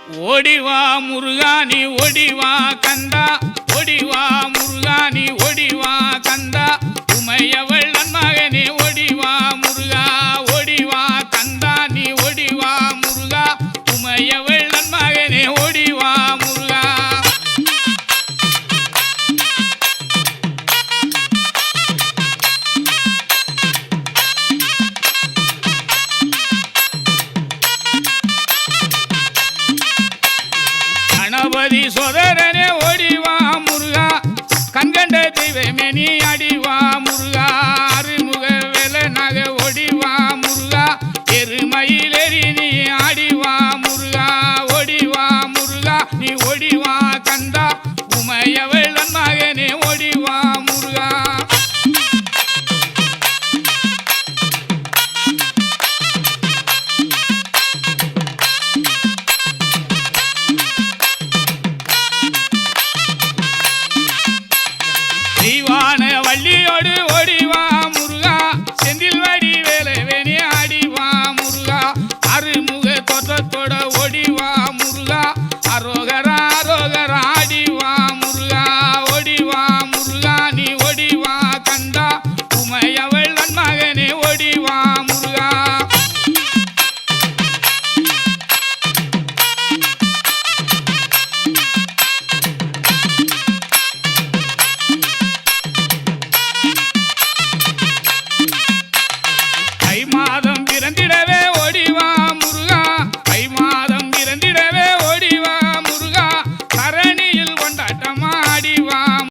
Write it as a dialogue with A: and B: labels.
A: ஓடிவா முருகா நீ ஓடிவா கந்தா, ஓடிவா முருகா நீ ஓடிவா கந்தா, உமையவள் நன்மகனே ஓடிவா முருகா, ஓடிவா கந்தா நீ ஓடிவா முருகா, உமையவள் நன்மகனே ஓடிவா முருகா. கணபதி சோதரனே ஓடிவா முருகா, கண்கண்ட தெய்வமே நீ அடிவா முருகா,